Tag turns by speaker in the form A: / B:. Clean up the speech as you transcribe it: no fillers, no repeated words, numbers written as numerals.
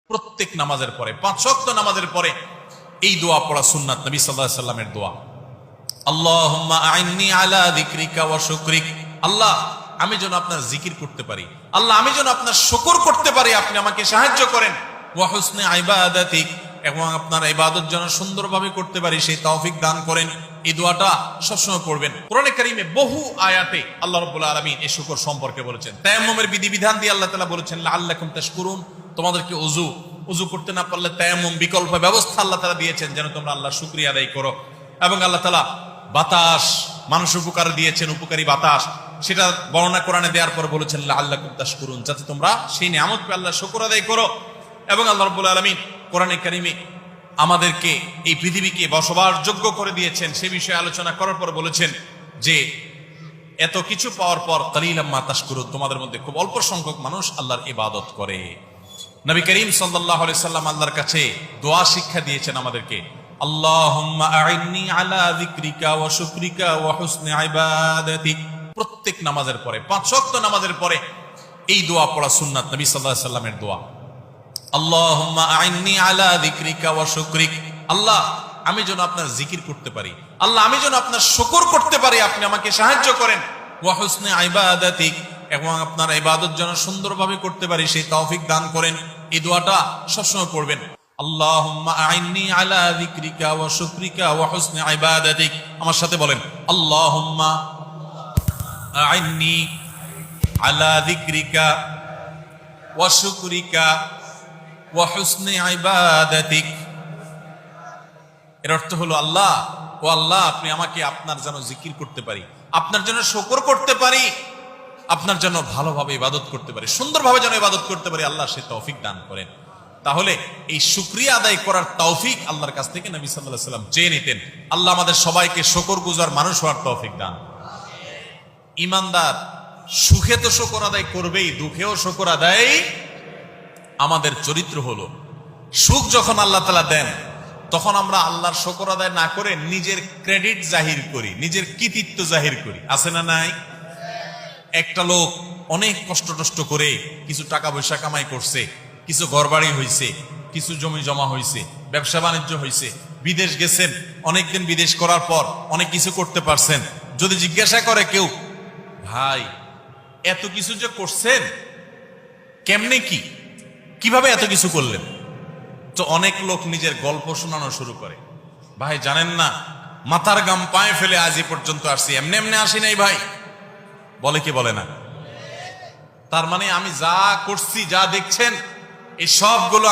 A: প্রত্যেক নামাজের পরে, 5 ওয়াক্ত নামাজের পরে এই দোয়া পড়া সুন্নাত নবী সাল্লাল্লাহু আলাইহি সাল্লামের দোয়া। আল্লাহুম্মা আইন্নি আলা যিকরিকা ওয়া শুকরিক। আল্লাহ, আমি যেন আপনার জিকির করতে পারি, আল্লাহ আমি যেন আপনার শুকর করতে পারি, আপনি আমাকে সাহায্য করেন। ওয়া হুসনি ইবাদাতিক, এবং আপনার ইবাদত যেন সুন্দরভাবে করতে পারি সেই তৌফিক দান করেন। এই দোয়াটা সবসময় পড়বেন। কোরআনে কারীমে বহু আয়াতে আল্লাহ রাব্বুল আলামিন এই শুকর সম্পর্কে বলেছেন। তায়াম্মুমের বিধিবিধান দিয়ে আল্লাহ তাআলা বলেছেন লাআল্লাকুম তাশকুরুন, তোমাদেরকে উযু করতে না পারলে তায়াম্মুম বিকল্প ব্যবস্থা আল্লাহ তাআলা দিয়েছেন যেন তোমরা আল্লাহর শুকরিয়া আদায় করো। এবং আল্লাহ তাআলা বাতাস, মানুষ উপকার দিয়েছেন, উপকারী বাতাস, সেটা বর্ণনা কোরআনে দেওয়ার পর বলেছেন লাআল্লাকুম তাশকুরুন, যাতে তোমরা সেই নিয়ামত পেয়ে আল্লাহর শুকর আদায় করো। এবং আল্লাহ রাব্বুল আলামিন কোরআনে কারীমে আমাদেরকে এই পৃথিবীকে বসবাসযোগ্য করে দিয়েছেন, সে বিষয়ে আলোচনা করার পর বলেছেন যে এত কিছু পাওয়ার পর কালিলাম মা তাশকুরুন, তোমাদের মধ্যে খুব অল্প সংখ্যক মানুষ আল্লাহর ইবাদত করে। নবী করিম সাল্লাল্লাহু আলাইহি সাল্লাম আল্লাহর কাছে দোয়া শিক্ষা দিয়েছেন আমাদেরকে, আল্লাহুম্মা আইন্নি আলা যিকরিকা ওয়া শুকরিকা ওয়া হুসনি ইবাদাতিক। প্রত্যেক নামাজের পরে, 5 ওয়াক্ত নামাজের পরে এই দোয়া পড়া সুন্নাত নবী সাল্লাল্লাহু আলাইহি সাল্লামের দোয়া। আল্লাহুম্মা আইন্নি আলা যিকরিকা ওয়া শুকরিক। আল্লাহ, আমি যেন আপনার জিকির করতে পারি, আল্লাহ আমি যেন আপনার শুকর করতে পারি, আপনি আমাকে সাহায্য করেন। ওয়া হুসনি ইবাদাতিক, এবং আপনার ইবাদত যেন সুন্দরভাবে করতে পারি সেই তৌফিক দান করেন। এই দোয়াটা সবসময় পড়বেন। আল্লাহুম্মা আইন্নি আলা যিকরিকা ওয়া শুকরিকা ওয়া হুসনি ইবাদাতিক। আমার সাথে বলেন, আল্লাহুম্মা আইন্নি আলা যিকরিকা ওয়া শুকরিকা ওয়া হুসনি ইবাদাতিক। এর অর্থ হলো, আল্লাহ ও আল্লাহ, আপনি আমাকে আপনার যেন জিকির করতে পারি, আপনার যেন শুকর করতে পারি, আপনার জন্য ভালোভাবে ইবাদত করতে পারি, সুন্দরভাবে যেন ইবাদত করতে পারি, আল্লাহ সে তৌফিক দান করেন। তাহলে এই শুকরিয়া আদায় করার তৌফিক আল্লাহর কাছ থেকে নবী সাল্লাল্লাহু আলাইহি সাল্লাম চেয়ে নিতেন। আল্লাহ আমাদের সবাইকে শুকরগুজার মানুষ হওয়ার তৌফিক দান। ঈমানদার সুখে তো শুকর আদায় করবেই, দুঃখেও শুকর আদায় আমাদের চরিত্র হলো। সুখ যখন আল্লাহ তাআলা দেন তখন আমরা আল্লাহর শুকর আদায় না করে নিজের ক্রেডিট জাহির করি, নিজের কৃতিত্ব জাহির করি, আছে না নাই? একটা লোক অনেক কষ্ট করে কিছু টাকা পয়সা কামাই করছে, কিছু ঘরবাড়ি হয়েছে, কিছু জমি জমা হয়েছে, ব্যবসা বাণিজ্য হয়েছে, বিদেশ গেছেন, অনেকদিন বিদেশ করার পর অনেক কিছু করতে পারছেন। যদি জিজ্ঞাসা করে কেউ, ভাই এত কিছু যে করছেন কেমনে, কিভাবে এত কিছু করলেন, তো অনেক লোক নিজের গল্প শোনানো শুরু করে। ভাই জানেন না, মাথার গাম পায়ে ফেলে আজ এই পর্যন্ত আসছি, এমনি এমনি আসি নাই ভাই, বলে কি বলে না? তার মানে আমি যা করছি, যা দেখছেন, এই সবগুলো